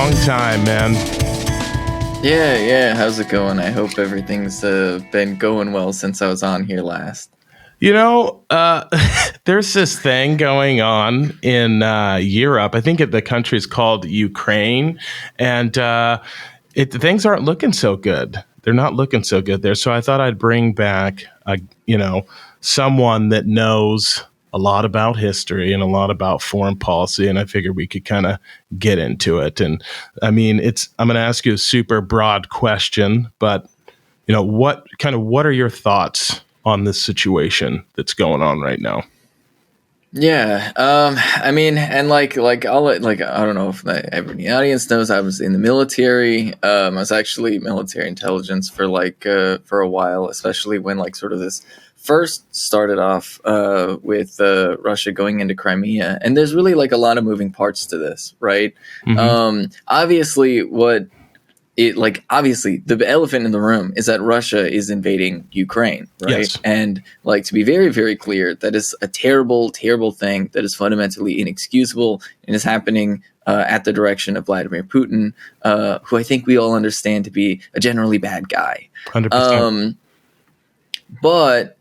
long time, man. Yeah. How's it going? I hope everything's been going well since I was on here last. There's this thing going on in Europe. I think the country's called Ukraine, and things aren't looking so good. They're not looking so good there. So I thought I'd bring back, someone that knows a lot about history and a lot about foreign policy, and I figured we could kind of get into it. And I mean, I'm going to ask you a super broad question, but what are your thoughts on this situation that's going on right now? Yeah. I mean, and I don't know if everybody in the audience knows I was in the military. I was actually military intelligence for a while, especially when sort of this first started off with Russia going into Crimea. And there's really a lot of moving parts to this, right? Mm-hmm. Obviously the elephant in the room is that Russia is invading Ukraine, right? Yes. And to be very, very clear, that is a terrible, terrible thing that is fundamentally inexcusable and is happening at the direction of Vladimir Putin, who I think we all understand to be a generally bad guy. 100%. But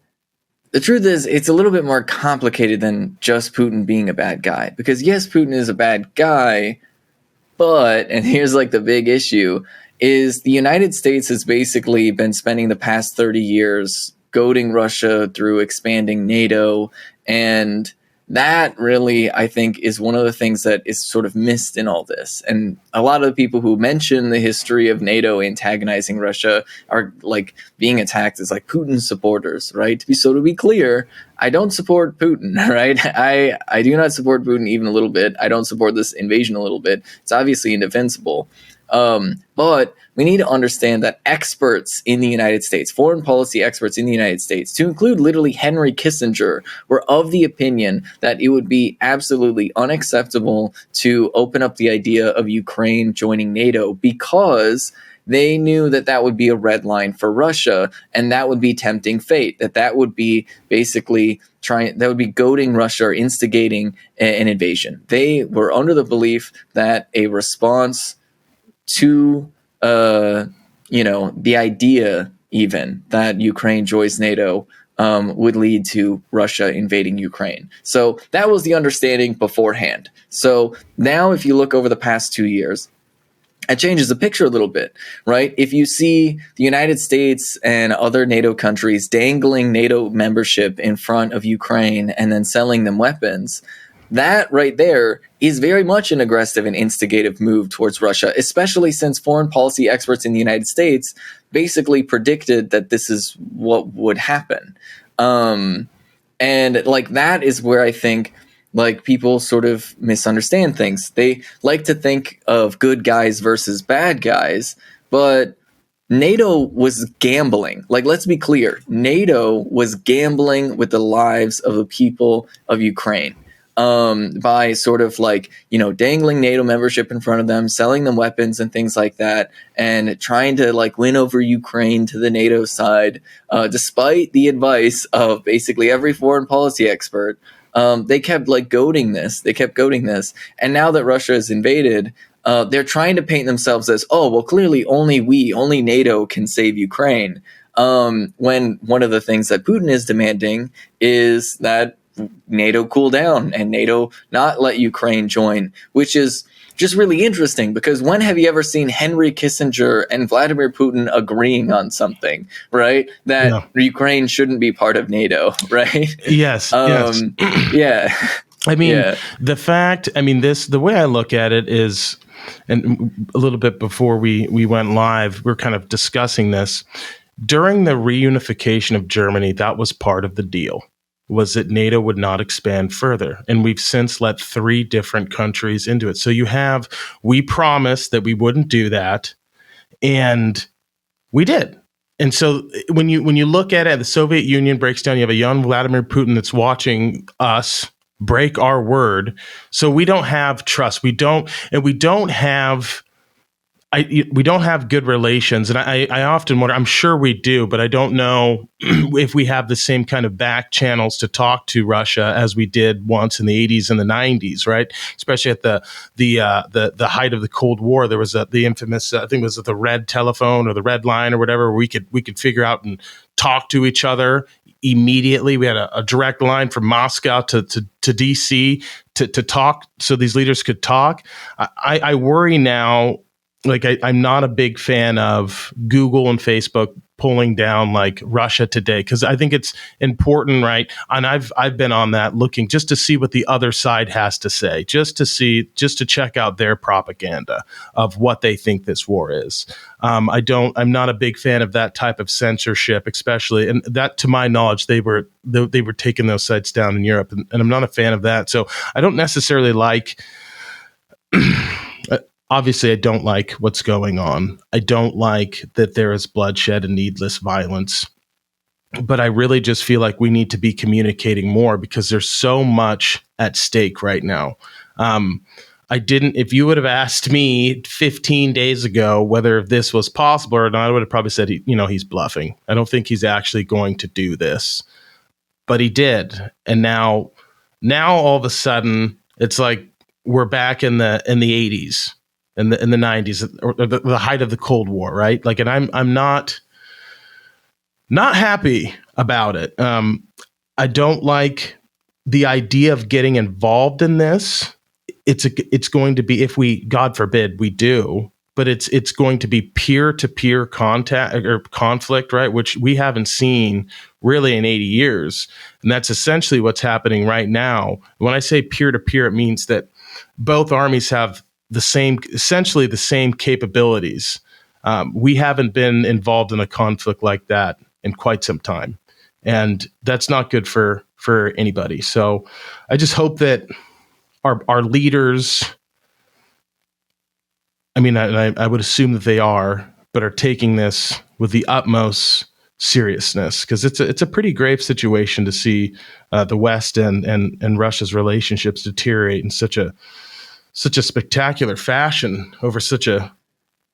the truth is, it's a little bit more complicated than just Putin being a bad guy. Because yes, Putin is a bad guy, but, and here's the big issue, is the United States has basically been spending the past 30 years goading Russia through expanding NATO. And that really, I think, is one of the things that is sort of missed in all this. And a lot of the people who mention the history of NATO antagonizing Russia are being attacked as Putin supporters, right? To be clear, I don't support Putin, right? I do not support Putin even a little bit. I don't support this invasion a little bit. It's obviously indefensible. But we need to understand that experts in the United States, foreign policy experts in the United States, to include literally Henry Kissinger, were of the opinion that it would be absolutely unacceptable to open up the idea of Ukraine joining NATO because they knew that would be a red line for Russia, and that would be tempting fate, that would be basically that would be goading Russia or instigating an invasion. They were under the belief that a response to the idea even that Ukraine joins NATO would lead to Russia invading Ukraine. So that was the understanding beforehand. So now if you look over the past 2 years, it changes the picture a little bit, right? If you see the United States and other NATO countries dangling NATO membership in front of Ukraine and then selling them weapons, that right there is very much an aggressive and instigative move towards Russia, especially since foreign policy experts in the United States basically predicted that this is what would happen. And that is where I think people sort of misunderstand things. They like to think of good guys versus bad guys, but NATO was gambling. Let's be clear. NATO was gambling with the lives of the people of Ukraine. By sort of dangling NATO membership in front of them, selling them weapons and things like that, and trying to win over Ukraine to the NATO side, despite the advice of basically every foreign policy expert. They kept goading this. They kept goading this. And now that Russia has invaded, they're trying to paint themselves as, clearly only NATO can save Ukraine. When one of the things that Putin is demanding is that NATO cool down and NATO not let Ukraine join, which is just really interesting because when have you ever seen Henry Kissinger and Vladimir Putin agreeing on something, right? That Ukraine shouldn't be part of NATO, right? Yes. Yes. Yeah. I mean, the way I look at it is, and a little bit before we went live, we're kind of discussing this. During the reunification of Germany, that was part of the deal, was that NATO would not expand further. And we've since let 3 different countries into it. So we promised that we wouldn't do that, and we did. And so when you look at it, the Soviet Union breaks down, you have a young Vladimir Putin that's watching us break our word. So we don't have trust. We don't have we don't have good relations, and I often wonder. I'm sure we do, but I don't know if we have the same kind of back channels to talk to Russia as we did once in the 80s and the 90s, right? Especially at the height of the Cold War, there was the infamous I think it was the red telephone or the red line or whatever, where we could figure out and talk to each other immediately. We had a direct line from Moscow to DC to talk, so these leaders could talk. I worry now. Like I'm not a big fan of Google and Facebook pulling down like Russia Today, because I think it's important, right? And I've been on that looking just to see what the other side has to say, just to check out their propaganda of what they think this war is. I'm not a big fan of that type of censorship, especially, and that, to my knowledge, they were taking those sites down in Europe, and I'm not a fan of that. So I don't necessarily like. Obviously, I don't like what's going on. I don't like that there is bloodshed and needless violence. But I really just feel like we need to be communicating more, because there's so much at stake right now. If you would have asked me 15 days ago whether this was possible or not, I would have probably said, he's bluffing. I don't think he's actually going to do this. But he did. And now all of a sudden, it's like we're back in the 80s. In the 90s, or the height of the Cold War, right? Like, and I'm not happy about it. I don't like the idea of getting involved in this. It's going to be, if we, God forbid, we do, but it's going to be peer-to-peer contact or conflict, right? Which we haven't seen really in 80 years, and that's essentially what's happening right now. When I say peer-to-peer, it means that both armies have essentially the same capabilities. We haven't been involved in a conflict like that in quite some time, and that's not good for anybody. So I just hope that our leaders, I mean, I would assume that they are taking this with the utmost seriousness, because it's a pretty grave situation to see the West and Russia's relationships deteriorate in such a spectacular fashion over such a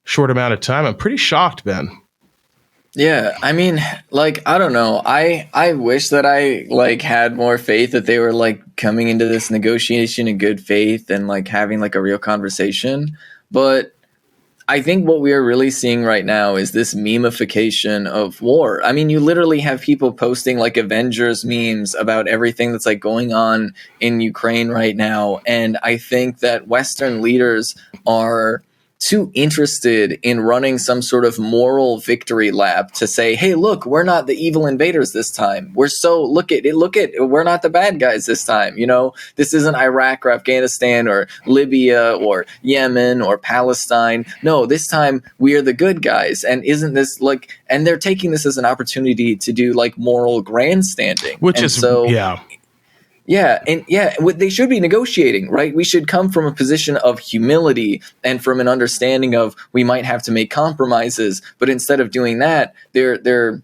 short amount of time. I'm pretty shocked, Ben. Yeah, I mean, like, I don't know. I wish that I had more faith that they were coming into this negotiation in good faith and having a real conversation. But I think what we are really seeing right now is this memification of war. I mean, you literally have people posting Avengers memes about everything that's going on in Ukraine right now. And I think that Western leaders are too interested in running some sort of moral victory lap to say, hey, look, we're not the evil invaders this time. We're not the bad guys this time. This isn't Iraq or Afghanistan or Libya or Yemen or Palestine. No, this time we are the good guys. And isn't this and they're taking this as an opportunity to do moral grandstanding. Yeah, and they should be negotiating, right? We should come from a position of humility and from an understanding of we might have to make compromises, but instead of doing that, they're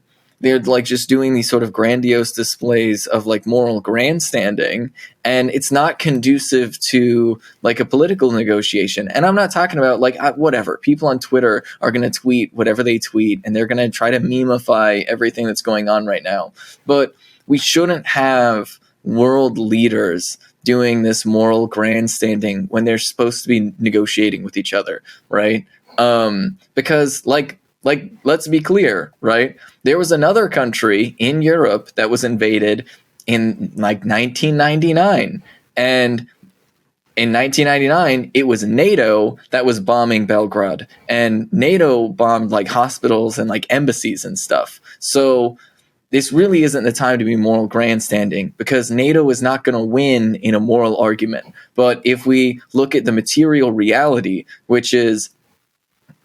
just doing these sort of grandiose displays of moral grandstanding, and it's not conducive to a political negotiation. And I'm not talking about whatever. People on Twitter are going to tweet whatever they tweet, and they're going to try to memify everything that's going on right now. But we shouldn't have world leaders doing this moral grandstanding when they're supposed to be negotiating with each other, right? Because let's be clear, right? There was another country in Europe that was invaded in 1999, and in 1999, it was NATO that was bombing Belgrade, and NATO bombed hospitals and embassies and stuff. So this really isn't the time to be moral grandstanding, because NATO is not going to win in a moral argument. But if we look at the material reality, which is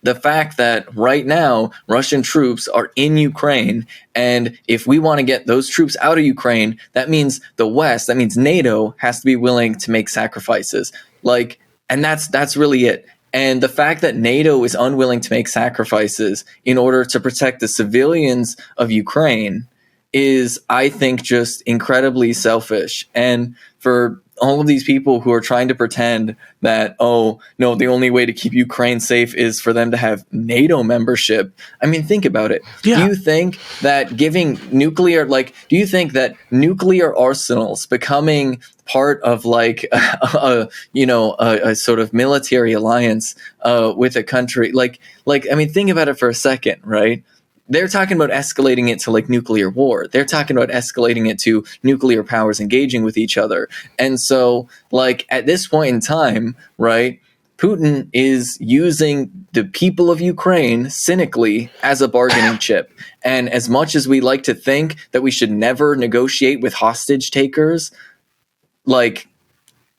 the fact that right now Russian troops are in Ukraine, and if we want to get those troops out of Ukraine, that means the West, that means NATO has to be willing to make sacrifices. And that's really it. And the fact that NATO is unwilling to make sacrifices in order to protect the civilians of Ukraine is, I think, just incredibly selfish. And for all of these people who are trying to pretend that, oh, no, the only way to keep Ukraine safe is for them to have NATO membership. I mean, think about it. Yeah. Do you think that do you think that nuclear arsenals becoming part of like a sort of military alliance with a country I mean, think about it for a second, right? They're talking about escalating it to like nuclear war. They're talking about escalating it to nuclear powers engaging with each other. And so, like, at this point in time, right, Putin is using the people of Ukraine cynically as a bargaining chip. And as much as we like to think that we should never negotiate with hostage takers, like,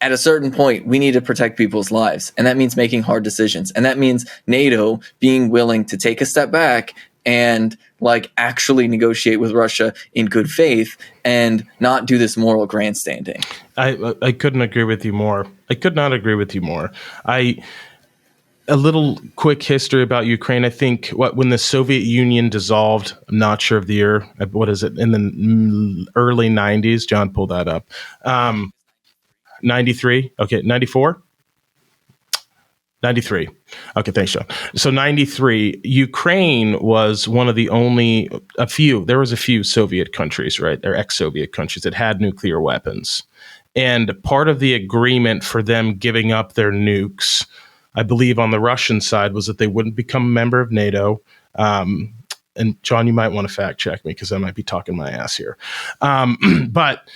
at a certain point, we need to protect people's lives. And that means making hard decisions. And that means NATO being willing to take a step back and like actually negotiate with Russia in good faith and not do this moral grandstanding. I couldn't agree with you more. I could not agree with you more. A little quick history about Ukraine. I think when the Soviet Union dissolved, I'm not sure of the year. What is it? In the early 90s. John, pull that up. 93. Okay. 94. 93. Okay, thanks, John. So 93, Ukraine was one of there was a few Soviet countries, right? They're ex-Soviet countries that had nuclear weapons. And part of the agreement for them giving up their nukes, I believe on the Russian side, was that they wouldn't become a member of NATO. And John, you might want to fact check me because I might be talking my ass here. But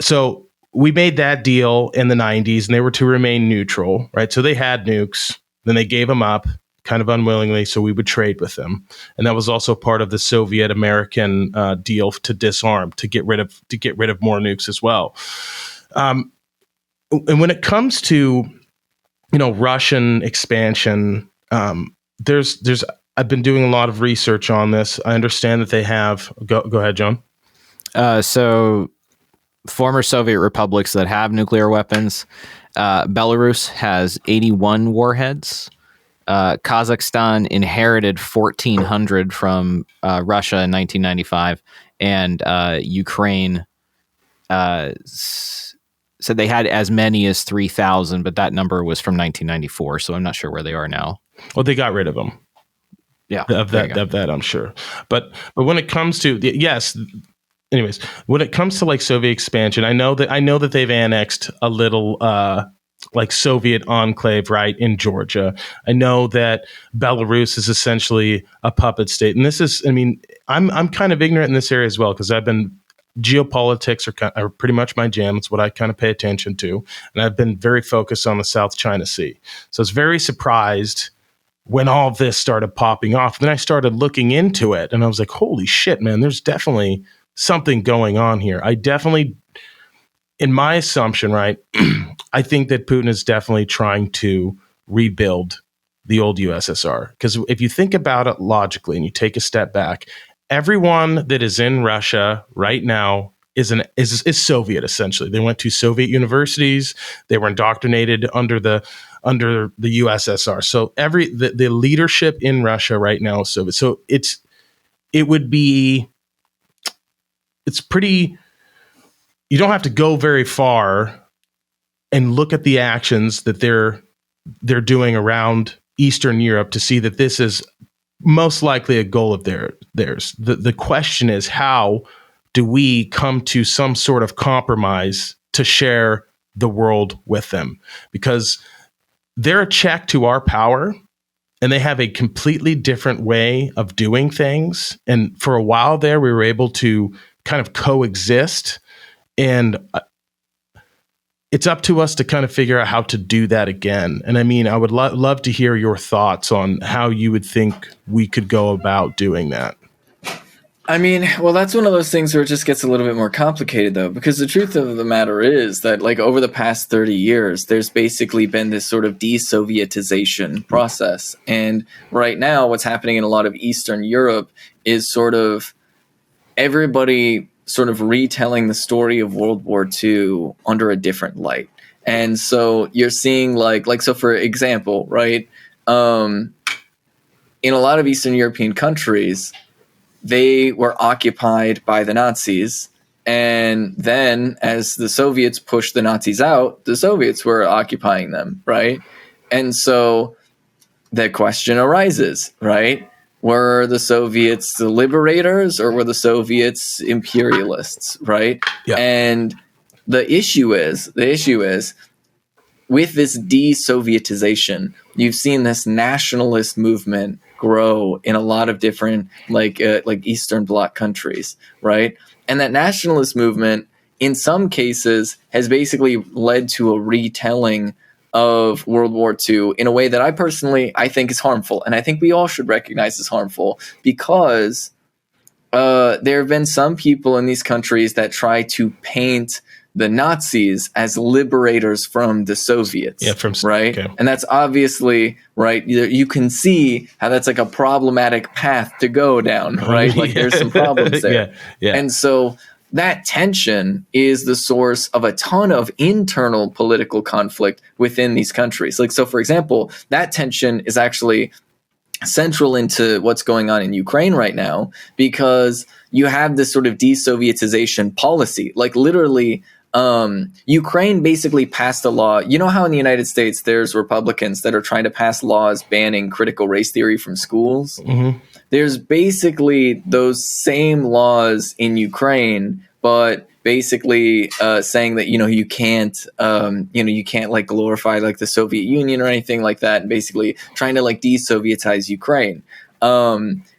so we made that deal in the 90s and they were to remain neutral, right? So they had nukes, then they gave them up kind of unwillingly so we would trade with them. And that was also part of the Soviet American deal to disarm, to get rid of more nukes as well. And when it comes to, Russian expansion, there's I've been doing a lot of research on this. I understand that they have, go ahead, John. So former Soviet republics that have nuclear weapons. Belarus has 81 warheads. Kazakhstan inherited 1,400 from Russia in 1995, and Ukraine said they had as many as 3,000, but that number was from 1994, so I'm not sure where they are now. Well, they got rid of them. Yeah, of that, I'm sure. But when it comes to anyways, when it comes to like Soviet expansion, I know that they've annexed a little like Soviet enclave right in Georgia. I know that Belarus is essentially a puppet state, and this is, I'm kind of ignorant in this area as well because geopolitics are pretty much my jam. It's what I kind of pay attention to, and I've been very focused on the South China Sea. So I was very surprised when all of this started popping off. Then I started looking into it, and I was like, "Holy shit, man! There's definitely something going on here." In my assumption, right, I think that Putin is definitely trying to rebuild the old USSR. Because if you think about it logically and you take a step back, everyone that is in Russia right now is Soviet, essentially. They went to Soviet universities. They were indoctrinated under the USSR. So the leadership in Russia right now is Soviet. So it's pretty. You don't have to go very far and look at the actions that they're doing around Eastern Europe to see that this is most likely a goal of theirs. The question is, how do we come to some sort of compromise to share the world with them? Because they're a check to our power, and they have a completely different way of doing things. And for a while there, we were able to kind of coexist. And it's up to us to kind of figure out how to do that again. And I would love to hear your thoughts on how you would think we could go about doing that. Well, that's one of those things where it just gets a little bit more complicated, though, because the truth of the matter is that, like, over the past 30 years, there's basically been this sort of DeSovietization process. And right now, what's happening in a lot of Eastern Europe is sort of everybody sort of retelling the story of World War II under a different light. And so you're seeing so for example, right, in a lot of Eastern European countries, they were occupied by the Nazis, And then as the Soviets pushed the Nazis out, the Soviets were occupying them, right? And so the question arises, right? Were the Soviets the liberators or were the Soviets imperialists, right? Yeah. And the issue is with this de-Sovietization, you've seen this nationalist movement grow in a lot of different like Eastern Bloc countries, right? And that nationalist movement, in some cases, has basically led to a retelling of World War II in a way that I think is harmful, and I think we all should recognize is harmful, because there have been some people in these countries that try to paint the Nazis as liberators from the Soviets, right? Okay. And that's obviously, right, you can see how that's like a problematic path to go down, right? Like there's some problems there. Yeah. And so that tension is the source of a ton of internal political conflict within these countries. Like, so for example, that tension is actually central into what's going on in Ukraine right now, because you have this sort of de-Sovietization policy. Like literally, Ukraine basically passed a law. You know how in the United States there's Republicans that are trying to pass laws banning critical race theory from schools? Mm-hmm. There's basically those same laws in Ukraine, but basically saying that you can't like glorify like the Soviet Union or anything like that, and basically trying to like de-Sovietize Ukraine,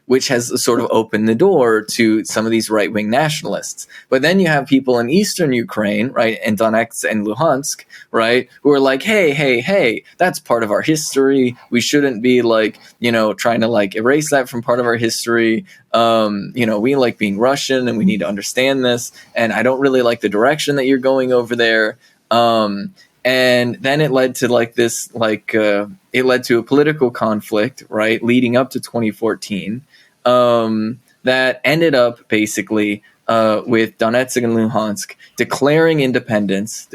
which has sort of opened the door to some of these right-wing nationalists. But then you have people in eastern Ukraine, right, and Donetsk and Luhansk, right, who are like, hey, that's part of our history. We shouldn't be like, trying to like erase that from part of our history. We like being Russian and we need to understand this. And I don't really like the direction that you're going over there. And then it led to like this, it led to a political conflict, right, leading up to 2014, that ended up basically with Donetsk and Luhansk declaring independence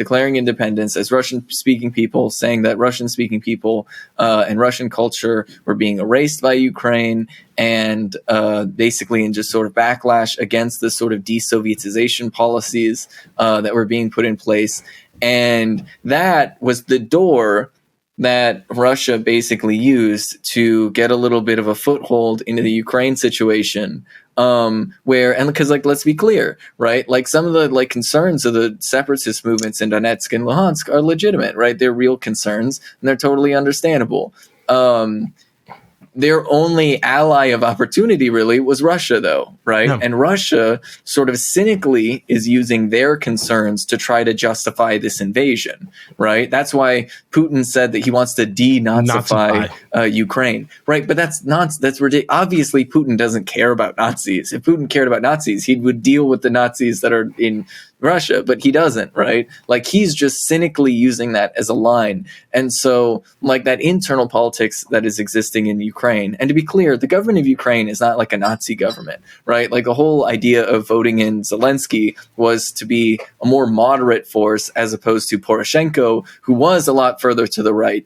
as Russian-speaking people, saying that Russian-speaking people and Russian culture were being erased by Ukraine, and basically in just sort of backlash against the sort of de-Sovietization policies that were being put in place. And that was the door that Russia basically used to get a little bit of a foothold into the Ukraine situation, because like, let's be clear, right? Like some of the like concerns of the separatist movements in Donetsk and Luhansk are legitimate, right? They're real concerns and they're totally understandable. Their only ally of opportunity really was Russia, though, right? Yeah. And Russia sort of cynically is using their concerns to try to justify this invasion, right? That's why Putin said that he wants to denazify Ukraine, right? But that's ridiculous. Obviously, Putin doesn't care about Nazis. If Putin cared about Nazis, he would deal with the Nazis that are in Russia, but he doesn't, right? Like he's just cynically using that as a line. And so like that internal politics that is existing in Ukraine, and to be clear, the government of Ukraine is not like a Nazi government, right? Like the whole idea of voting in Zelensky was to be a more moderate force as opposed to Poroshenko, who was a lot further to the right,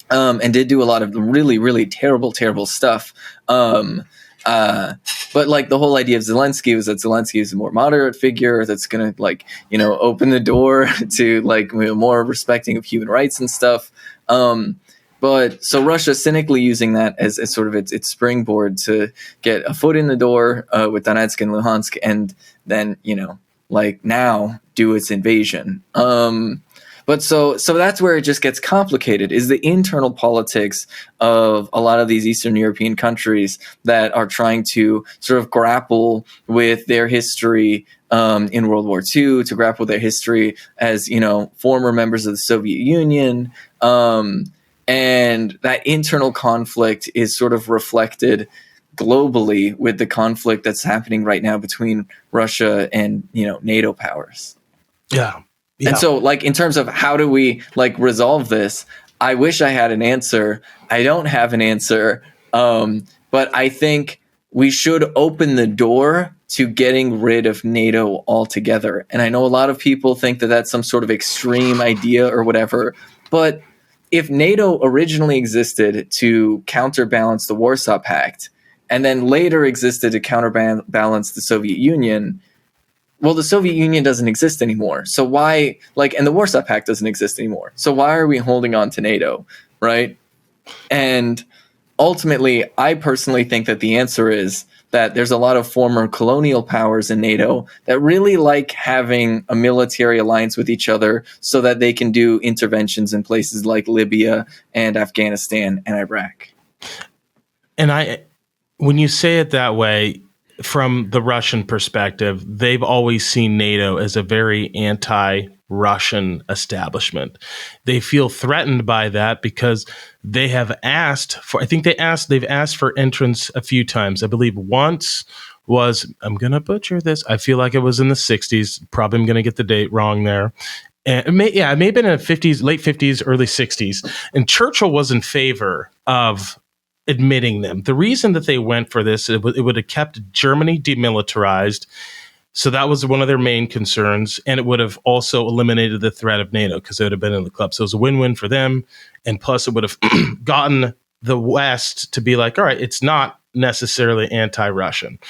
and did do a lot of really, really terrible stuff. But like the whole idea of Zelensky was that Zelensky is a more moderate figure that's going to like, open the door to like more respecting of human rights and stuff. But so Russia cynically using that as sort of its springboard to get a foot in the door with Donetsk and Luhansk, and then, like now do its invasion. But so that's where it just gets complicated, is the internal politics of a lot of these Eastern European countries that are trying to sort of grapple with their history in World War II, to grapple with their history as, former members of the Soviet Union. And that internal conflict is sort of reflected globally with the conflict that's happening right now between Russia and, NATO powers. Yeah. Yeah. And so, like, in terms of how do we, like, resolve this, I wish I had an answer. I don't have an answer. But I think we should open the door to getting rid of NATO altogether. And I know a lot of people think that that's some sort of extreme idea or whatever. But if NATO originally existed to counterbalance the Warsaw Pact, and then later existed to counterbalance the Soviet Union, Well, the Soviet Union doesn't exist anymore. So why, and the Warsaw Pact doesn't exist anymore. So why are we holding on to NATO, right? And ultimately, I personally think that the answer is that there's a lot of former colonial powers in NATO that really like having a military alliance with each other so that they can do interventions in places like Libya and Afghanistan and Iraq. And when you say it that way, from the Russian perspective, they've always seen NATO as a very anti-Russian establishment. They feel threatened by that because they have asked for, they've asked for entrance a few times. I believe once was, I'm going to butcher this, I feel like it was in the 60s, probably I'm going to get the date wrong there. And it may have been in the 50s, late 50s, early 60s. And Churchill was in favor of admitting them. The reason that they went for this, it would have kept Germany demilitarized. So that was one of their main concerns. And it would have also eliminated the threat of NATO because it would have been in the club. So it was a win-win for them. And plus it would have gotten the West to be like, all right, it's not necessarily anti-Russian.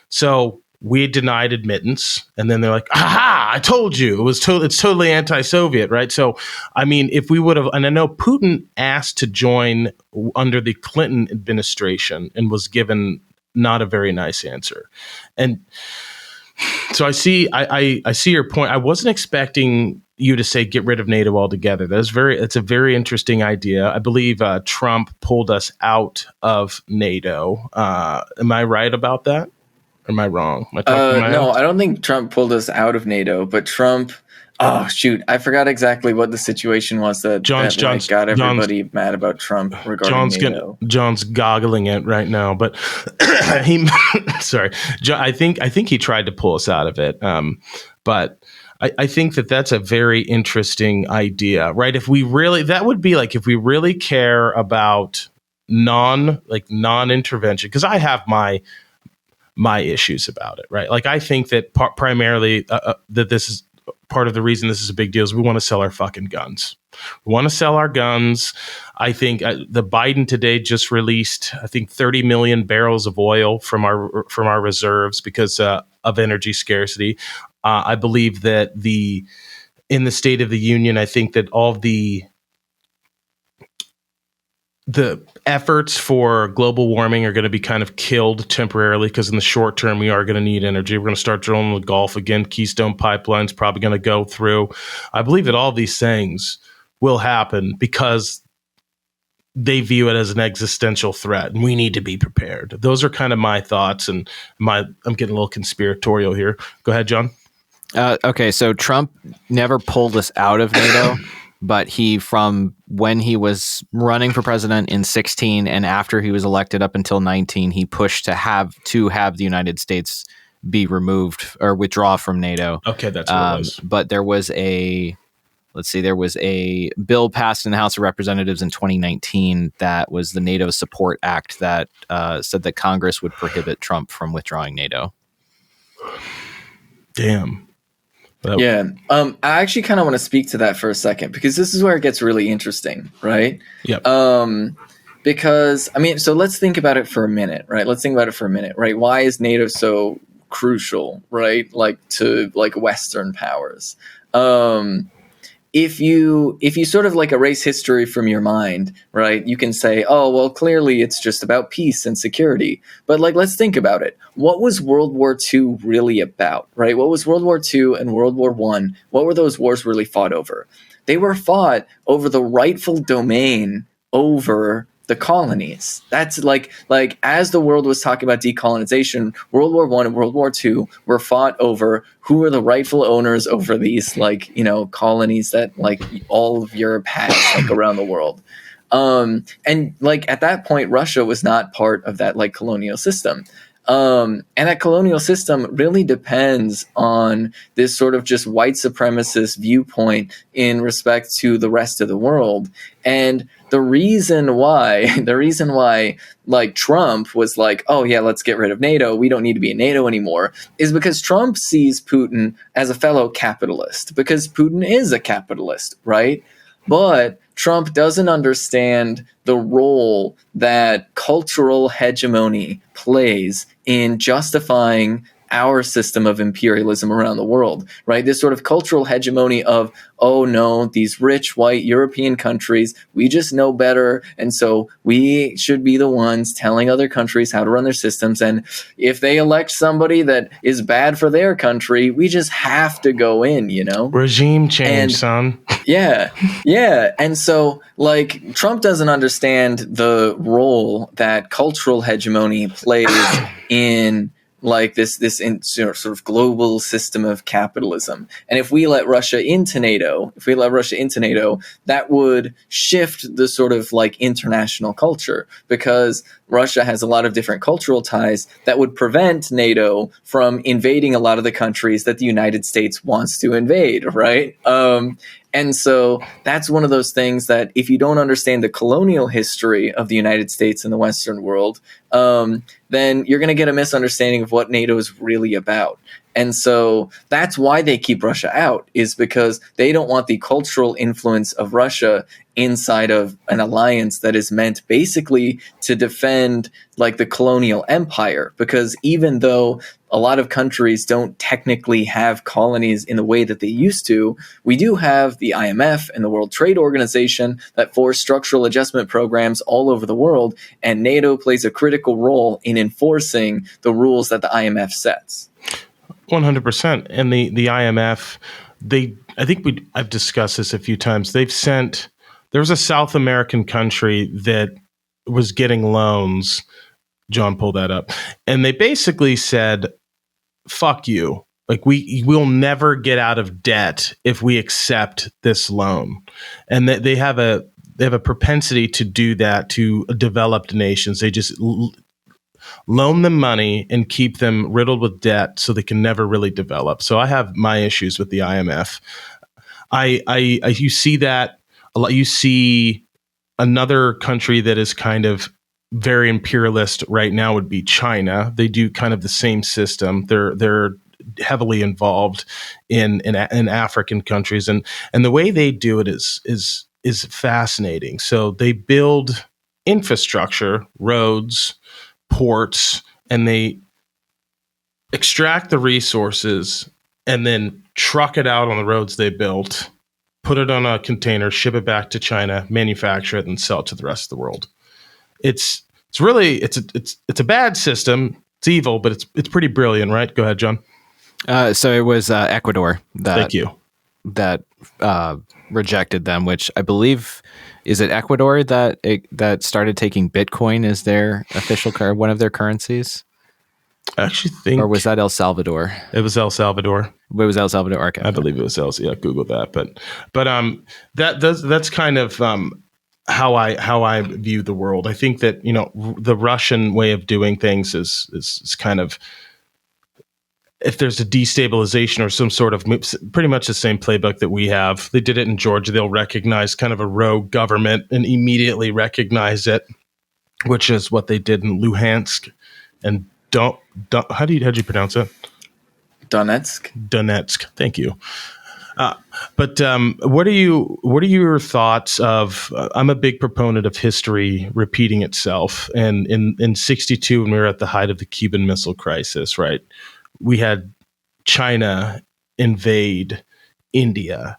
So we denied admittance, and then they're like, aha, I told you, it's totally anti-Soviet, right? So, I mean, if we would have, and I know Putin asked to join under the Clinton administration and was given not a very nice answer. And so I see your point. I wasn't expecting you to say get rid of NATO altogether. It's a very interesting idea. I believe Trump pulled us out of NATO. Am I right about that? Am I wrong? No, I don't think Trump pulled us out of NATO, but Trump. Oh shoot! I forgot exactly what the situation was that got everybody mad about Trump regarding NATO. John's goggling it right now, but sorry, I think he tried to pull us out of it. But I think that's a very interesting idea, right? If we really care about non-intervention, because I have my issues about it, right? Like I think that primarily that this is part of the reason this is a big deal is we want to sell our fucking guns. We want to sell our guns. I think the Biden today just released, 30 million barrels of oil from our reserves because of energy scarcity. I believe that in the State of the Union, I think that all the efforts for global warming are going to be kind of killed temporarily because in the short term, we are going to need energy. We're going to start drilling the Gulf again. Keystone Pipeline's probably going to go through. I believe that all these things will happen because they view it as an existential threat and we need to be prepared. Those are kind of my thoughts, and I'm getting a little conspiratorial here. Go ahead, John. Okay, so Trump never pulled us out of NATO. But from when he was running for president in 2016 and after he was elected up until 2019, he pushed to have the United States be removed or withdraw from NATO. Okay, that's what it was. But there was a bill passed in the House of Representatives in 2019 that was the NATO Support Act that said that Congress would prohibit Trump from withdrawing NATO. Damn. Yeah. I actually kind of want to speak to that for a second because this is where it gets really interesting, right? Yep. Because, so let's think about it for a minute, right? Right? Why is NATO so crucial, right? To Western powers? If you sort of erase history from your mind, right, you can say, oh, well, clearly it's just about peace and security. But let's think about it. What was World War II really about, right? What was World War II and World War I? What were those wars really fought over? They were fought over the rightful domain over the colonies. That's as the world was talking about decolonization, World War I and World War II were fought over who were the rightful owners over these colonies that all of Europe had around the world. And at that point, Russia was not part of that colonial system. And that colonial system really depends on this sort of just white supremacist viewpoint in respect to the rest of the world. And the reason why Trump was oh yeah, let's get rid of NATO, we don't need to be in NATO anymore, is because Trump sees Putin as a fellow capitalist, because Putin is a capitalist, right? But Trump doesn't understand the role that cultural hegemony plays in justifying our system of imperialism around the world, right? This sort of cultural hegemony of, oh no, these rich white European countries, we just know better. And so we should be the ones telling other countries how to run their systems. And if they elect somebody that is bad for their country, we just have to go in, you know? Regime change, son. Yeah. And so, like, Trump doesn't understand the role that cultural hegemony plays in like this sort of global system of capitalism. And if we let Russia into NATO, that would shift the sort of like international culture, because Russia has a lot of different cultural ties that would prevent NATO from invading a lot of the countries that the United States wants to invade, right? And so that's one of those things that if you don't understand the colonial history of the United States and the Western world, then you're going to get a misunderstanding of what NATO is really about. And so that's why they keep Russia out, is because they don't want the cultural influence of Russia inside of an alliance that is meant basically to defend like the colonial empire. Because even though a lot of countries don't technically have colonies in the way that they used to, we do have the IMF and the World Trade Organization that force structural adjustment programs all over the world, and NATO plays a critical role in enforcing the rules that the IMF sets. 100%. And the IMF, I've discussed this a few times. There was a South American country that was getting loans. John, pull that up. And they basically said, fuck you. Like we'll never get out of debt if we accept this loan. And they have a propensity to do that to developed nations. They just loan them money and keep them riddled with debt so they can never really develop. So I have my issues with the IMF. You see that a lot. You see another country that is kind of very imperialist right now would be China. They do kind of the same system. They're heavily involved in African countries, and the way they do it is fascinating. So they build infrastructure, roads, ports, and they extract the resources and then truck it out on the roads they built, put it on a container, ship it back to China, manufacture it, and sell it to the rest of the world. It's a bad system. It's evil, but it's pretty brilliant, right? Go ahead, John. So it was Ecuador Thank you. that rejected them, which I believe is it Ecuador that started taking Bitcoin as their official one of their currencies. I actually think, or was that El Salvador? It was El Salvador. It was El Salvador. Okay. I believe it was El. Yeah, Google that. But that's kind of how I view the world. I think that the Russian way of doing things is kind of, if there's a destabilization or some sort of pretty much the same playbook that we have. They did it in Georgia. They'll recognize kind of a rogue government and immediately recognize it, which is what they did in Luhansk and how do you pronounce it? Donetsk. Thank you. But what are your thoughts of? I'm a big proponent of history repeating itself. And in '62, when we were at the height of the Cuban Missile Crisis, right, we had China invade India.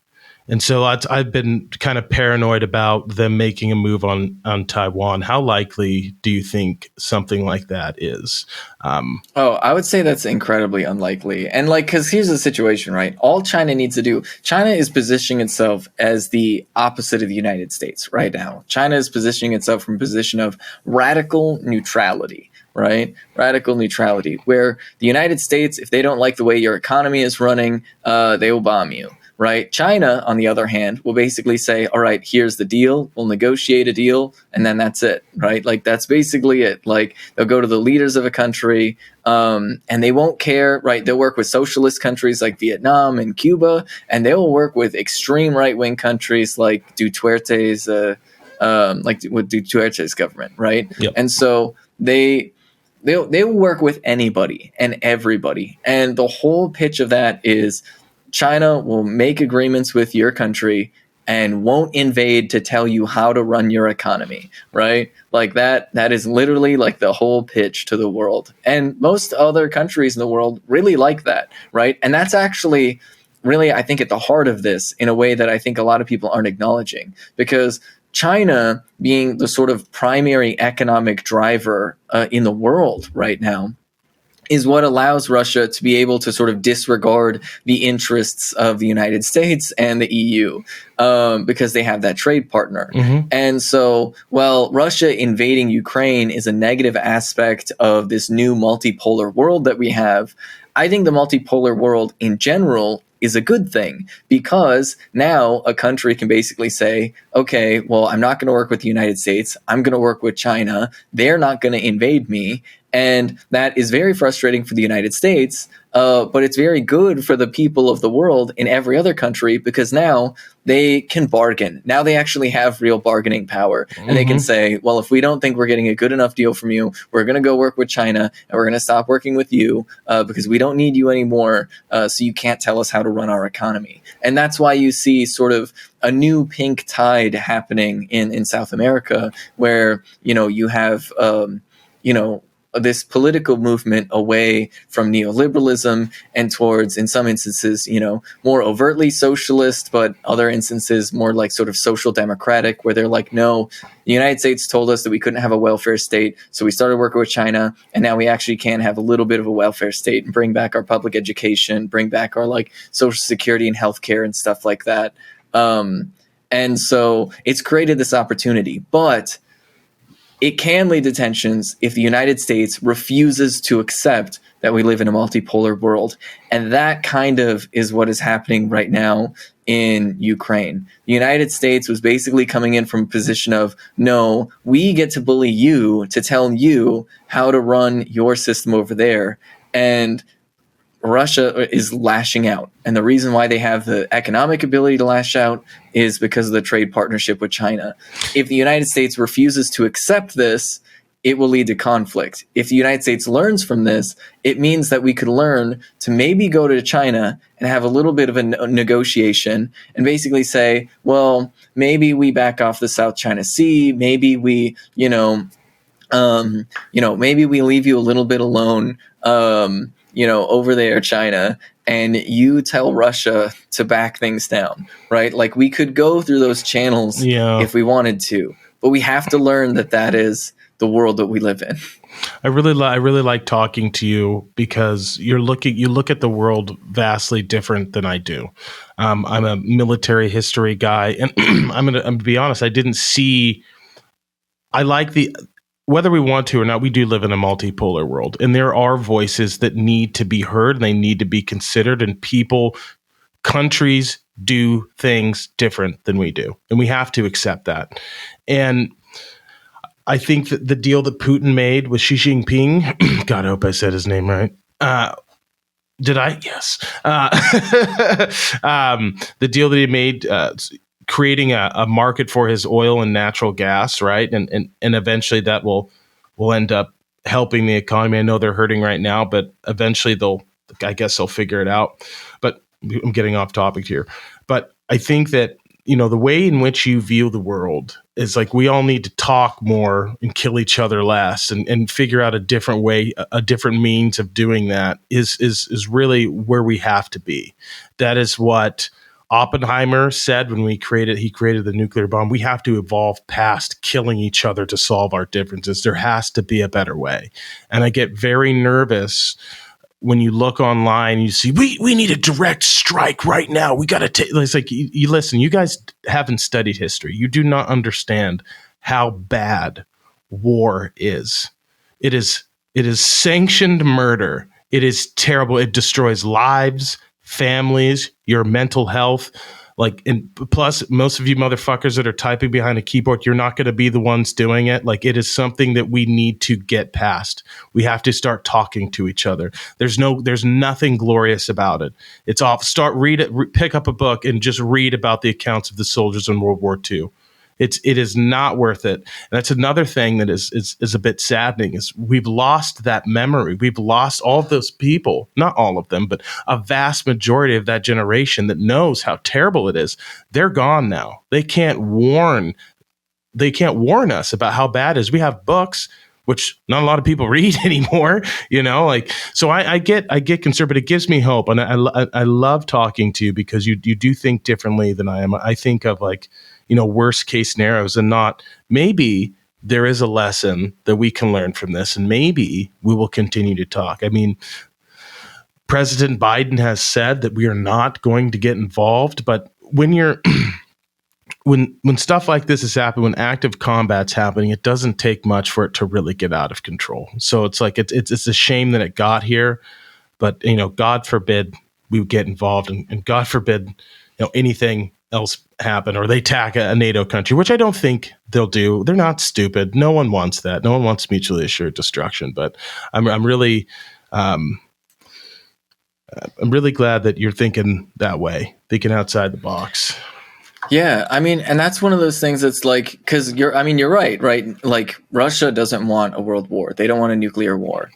And so I've been kind of paranoid about them making a move on Taiwan. How likely do you think something like that is? I would say that's incredibly unlikely. And because here's the situation, right? All China needs to do, China is positioning itself as the opposite of the United States right now. China is positioning itself from a position of radical neutrality. Right? Radical neutrality, where the United States, if they don't like the way your economy is running, they will bomb you. Right? China, on the other hand, will basically say, all right, here's the deal. We'll negotiate a deal. And then that's it. Right? Like, that's basically it. Like, they'll go to the leaders of a country and they won't care. Right? They'll work with socialist countries like Vietnam and Cuba. And they will work with extreme right wing countries like Duterte's, with Duterte's government. Right? Yep. And so they will work with anybody and everybody. And the whole pitch of that is China will make agreements with your country and won't invade to tell you how to run your economy, right? Like that is literally like the whole pitch to the world. And most other countries in the world really like that, right? And that's actually really, I think, at the heart of this in a way that I think a lot of people aren't acknowledging, because China, being the sort of primary economic driver in the world right now, is what allows Russia to be able to sort of disregard the interests of the United States and the EU because they have that trade partner. Mm-hmm. And so, while Russia invading Ukraine is a negative aspect of this new multipolar world that we have, I think the multipolar world in general is a good thing, because now a country can basically say, okay, well, I'm not going to work with the United States. I'm going to work with China. They're not going to invade me. And that is very frustrating for the United States, but it's very good for the people of the world in every other country, because now they can bargain. Now they actually have real bargaining power. And they can say, well, if we don't think we're getting a good enough deal from you, we're going to go work with China, and we're going to stop working with you because we don't need you anymore. So you can't tell us how to run our economy. And that's why you see sort of a new pink tide happening in South America, where, you have, this political movement away from neoliberalism and towards, in some instances, more overtly socialist, but other instances more like sort of social democratic, where they're like, no, the United States told us that we couldn't have a welfare state, so we started working with China, and now we actually can have a little bit of a welfare state and bring back our public education, bring back our like social security and healthcare and stuff like that. And so it's created this opportunity, but it can lead to tensions if the United States refuses to accept that we live in a multipolar world. And that kind of is what is happening right now in Ukraine. The United States was basically coming in from a position of, no, we get to bully you to tell you how to run your system over there. And Russia is lashing out. And the reason why they have the economic ability to lash out is because of the trade partnership with China. If the United States refuses to accept this, it will lead to conflict. If the United States learns from this, it means that we could learn to maybe go to China and have a little bit of a negotiation and basically say, well, maybe we back off the South China Sea. Maybe we, maybe we leave you a little bit alone, over there, China, and you tell Russia to back things down, right? Like, we could go through those channels if we wanted to, but we have to learn that is the world that we live in. I really like talking to you, because you look at the world vastly different than I do. I'm a military history guy, and I'm gonna be honest. Whether we want to or not, we do live in a multipolar world, and there are voices that need to be heard, and they need to be considered, and countries do things different than we do, and we have to accept that. And I think that the deal that Putin made with Xi Jinping, God, I hope I said his name right. Did I? Yes. The deal that he made, creating a market for his oil and natural gas, right? And eventually that will end up helping the economy. I know they're hurting right now, but eventually they'll figure it out. But I'm getting off topic here. But I think that, the way in which you view the world is like, we all need to talk more and kill each other less, and figure out a different way, a different means of doing that is really where we have to be. That is what Oppenheimer said when he created the nuclear bomb. We have to evolve past killing each other to solve our differences. There has to be a better way. And I get very nervous when you look online, you see, we need a direct strike right now. We got to take, it's like, you listen, you guys haven't studied history. You do not understand how bad war is. It is sanctioned murder. It is terrible. It destroys lives, families, your mental health. Like, and plus, most of you motherfuckers that are typing behind a keyboard, you're not going to be the ones doing it. Like, it is something that we need to get past. We have to start talking to each other. There's nothing glorious about it. It's off. Pick up a book and just read about the accounts of the soldiers in World War II. It is not worth it. And that's another thing that is a bit saddening, is we've lost that memory. We've lost all of those people, not all of them, but a vast majority of that generation that knows how terrible it is. They're gone now. They can't warn us about how bad it is. We have books, which not a lot of people read anymore, like, so I get concerned, but it gives me hope. And I love talking to you because you do think differently than I am. I think of, like, worst case scenarios, and not, maybe there is a lesson that we can learn from this, and maybe we will continue to talk. I mean, President Biden has said that we are not going to get involved, but when you're when stuff like this is happening, when active combat's happening, it doesn't take much for it to really get out of control. So it's like it's a shame that it got here, but God forbid we get involved, and God forbid anything else happen, or they attack a NATO country, which I don't think they'll do. They're not stupid. No one wants that. No one wants mutually assured destruction. But I'm really glad that you're thinking that way, thinking outside the box. Yeah, I mean, and that's one of those things that's like, because you're right? Like, Russia doesn't want a world war. They don't want a nuclear war.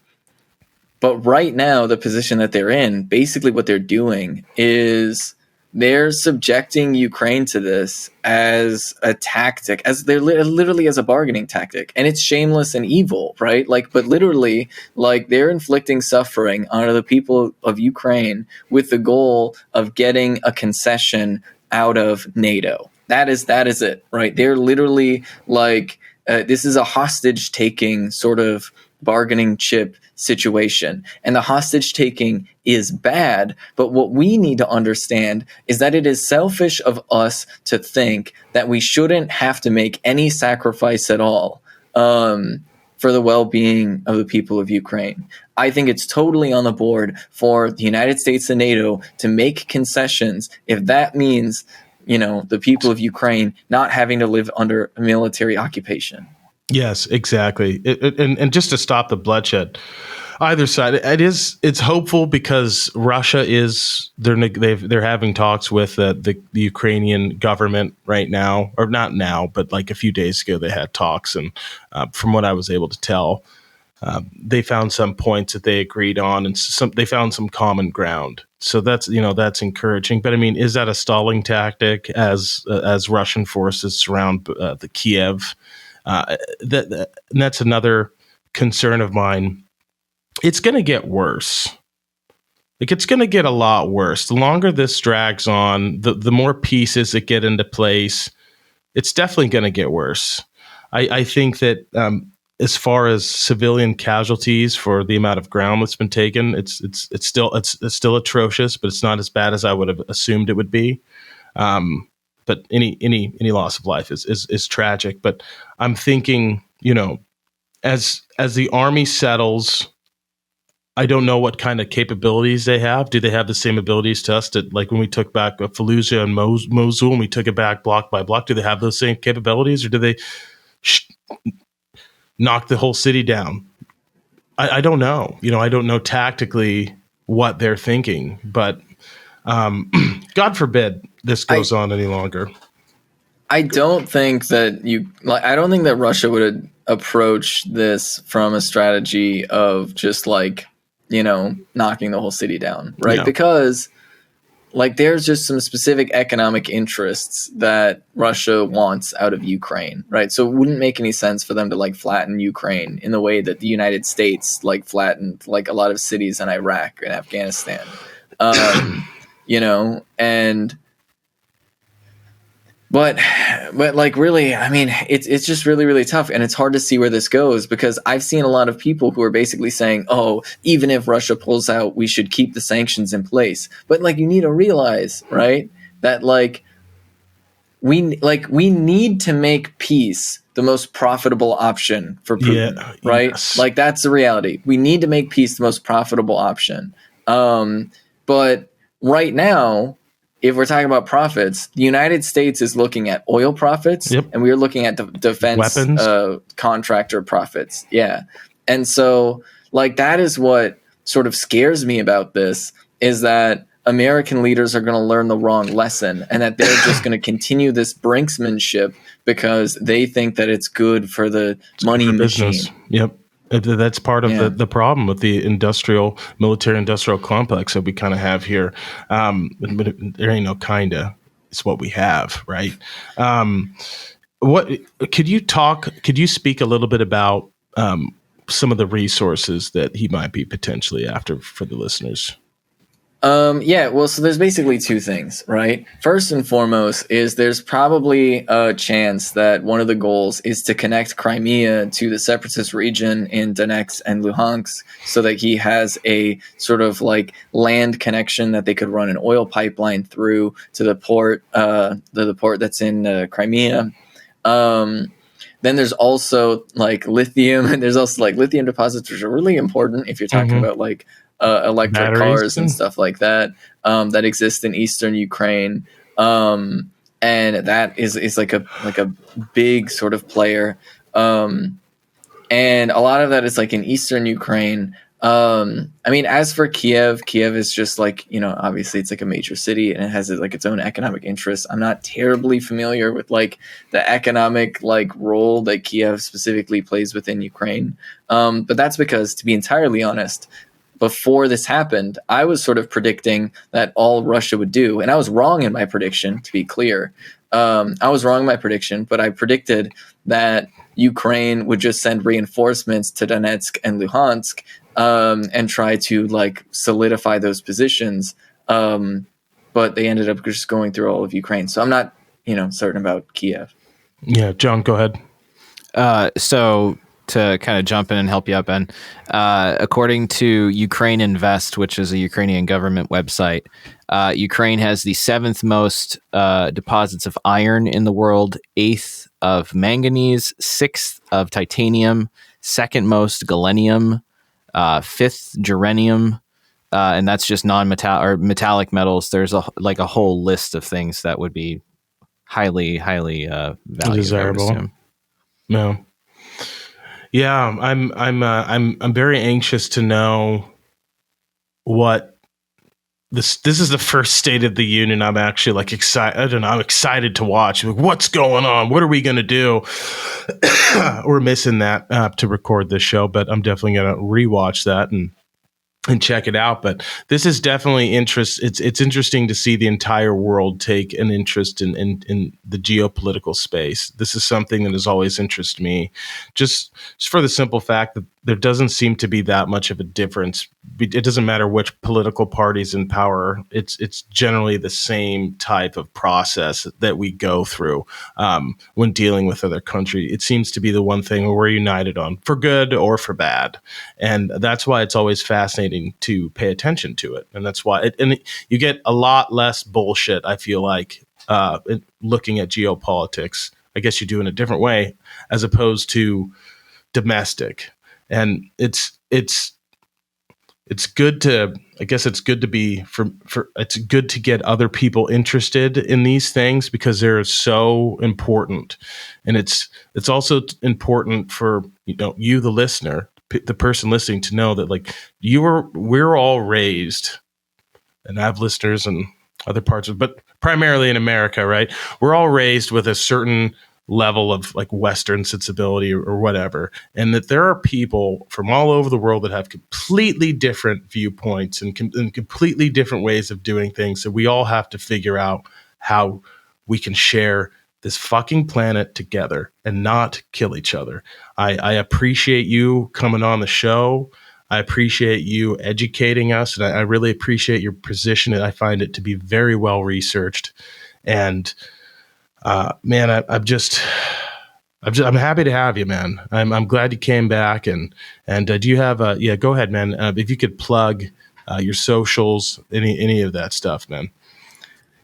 But right now, the position that they're in, basically what they're doing is they're subjecting Ukraine to this as a tactic, as they're literally as a bargaining tactic. And it's shameless and evil, right? Like, but literally, like, they're inflicting suffering on the people of Ukraine with the goal of getting a concession out of NATO. That is it, right? They're literally like, this is a hostage taking sort of bargaining chip situation. And the hostage taking is bad. But what we need to understand is that it is selfish of us to think that we shouldn't have to make any sacrifice at all for the well-being of the people of Ukraine. I think it's totally on the board for the United States and NATO to make concessions if that means, the people of Ukraine not having to live under a military occupation. Yes, exactly. And just to stop the bloodshed, either side, it's hopeful because Russia they're having talks with the Ukrainian government right now, or not now, but like a few days ago they had talks, and from what I was able to tell, they found some points that they agreed on, and they found some common ground. So that's encouraging. But I mean, is that a stalling tactic as Russian forces surround the Kiev? That's another concern of mine. It's going to get worse. Like, it's going to get a lot worse. The longer this drags on, the more pieces that get into place, it's definitely going to get worse. I think that as far as civilian casualties for the amount of ground that's been taken, it's still atrocious, but it's not as bad as I would have assumed it would be. But any loss of life is tragic. But I'm thinking, as the army settles, I don't know what kind of capabilities they have. Do they have the same abilities to us that, like, when we took back Fallujah and Mosul and we took it back block by block? Do they have those same capabilities, or do they knock the whole city down? I don't know. I don't know tactically what they're thinking, but God forbid this goes on any longer. I don't think that I don't think that Russia would approach this from a strategy of just knocking the whole city down, right? Yeah. Because there's just some specific economic interests that Russia wants out of Ukraine, right? So it wouldn't make any sense for them to flatten Ukraine in the way that the United States flattened a lot of cities in Iraq and Afghanistan, But really, I mean, it's just really, really tough. And it's hard to see where this goes, because I've seen a lot of people who are basically saying, oh, even if Russia pulls out, we should keep the sanctions in place. But you need to realize, right, that we need to make peace the most profitable option for Putin, right? Yes. That's the reality. We need to make peace the most profitable option. But right now, if we're talking about profits, the United States is looking at oil profits, and we are looking at defense contractor profits. Yeah. And so that is what sort of scares me about this, is that American leaders are going to learn the wrong lesson, and that they're just going to continue this brinksmanship because they think that it's good for the money machine. Business. Yep. That's part of the problem with the military industrial complex that we kind of have here. But there ain't no kinda. It's what we have, right? What could you speak a little bit about some of the resources that he might be potentially after for the listeners? Well, so there's basically two things, right? First and foremost is there's probably a chance that one of the goals is to connect Crimea to the separatist region in Donetsk and Luhansk so that he has a sort of like land connection that they could run an oil pipeline through to the port, the port that's in Crimea. Then there's also like lithium, and there's also like lithium deposits, which are really important if you're talking about like electric batteries cars and stuff like that, that exist in eastern Ukraine, and that is like a big sort of player, and a lot of that is like in eastern Ukraine. I mean, as for Kiev is just like, obviously it's like a major city and it has like its own economic interests. I'm not terribly familiar with like the economic like role that Kiev specifically plays within Ukraine, but that's because, to be entirely honest, before this happened, I was sort of predicting that all Russia would do, and I was wrong in my prediction, to be clear. I was wrong in my prediction, but I predicted that Ukraine would just send reinforcements to Donetsk and Luhansk, and try to like solidify those positions. But they ended up just going through all of Ukraine. So I'm not, certain about Kiev. Yeah, John, go ahead. So to kind of jump in and help you out, Ben, according to Ukraine Invest, which is a Ukrainian government website, Ukraine has the 7th most deposits of iron in the world, 8th of manganese, 6th of titanium, 2nd most galenium, 5th germanium, and that's just metallic metals. There's a whole list of things that would be highly valuable, desirable. No. Yeah, I'm very anxious to know what this is. The first State of the Union I'm actually like excited. I don't know. I'm excited to watch. Like, what's going on? What are we going to do? We're missing that to record this show, but I'm definitely going to rewatch that and check it out. But this is definitely it's interesting to see the entire world take an interest in the geopolitical space. This is something that has always interested me, just for the simple fact that there doesn't seem to be that much of a difference. It doesn't matter which political party's in power. It's generally the same type of process that we go through when dealing with other country. It seems to be the one thing we're united on, for good or for bad. And that's why it's always fascinating to pay attention to it. And that's why you get a lot less bullshit, I feel like, looking at geopolitics. I guess you do in a different way as opposed to domestic. And it's good to, I guess it's good to be it's good to get other people interested in these things because they're so important. And it's also important for, you, the listener, the person listening, to know that like we're all raised, and I have listeners in other parts but primarily in America, right? We're all raised with a certain level of like Western sensibility or whatever, and that there are people from all over the world that have completely different viewpoints and completely different ways of doing things. So we all have to figure out how we can share this fucking planet together and not kill each other. I appreciate you coming on the show. I appreciate you educating us, and I really appreciate your position. And I find it to be very well researched. And man, I'm happy to have you, man. I'm glad you came back. And do you have go ahead, man. If you could plug your socials, any of that stuff, man.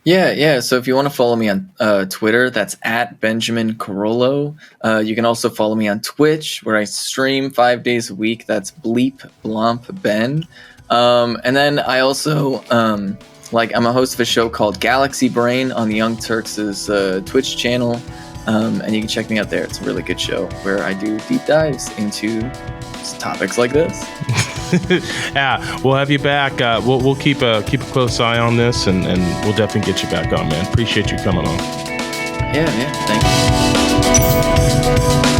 Yeah. So if you want to follow me on Twitter, that's at Benjamin Carollo. You can also follow me on Twitch, where I stream 5 days a week. That's Bleep Blomp Ben. And then I also I'm a host of a show called Galaxy Brain on the Young Turks' Twitch channel. And you can check me out there. It's a really good show where I do deep dives into topics like this. Yeah, we'll have you back. We'll keep a close eye on this, and we'll definitely get you back on, man. Appreciate you coming on. Yeah, thank you.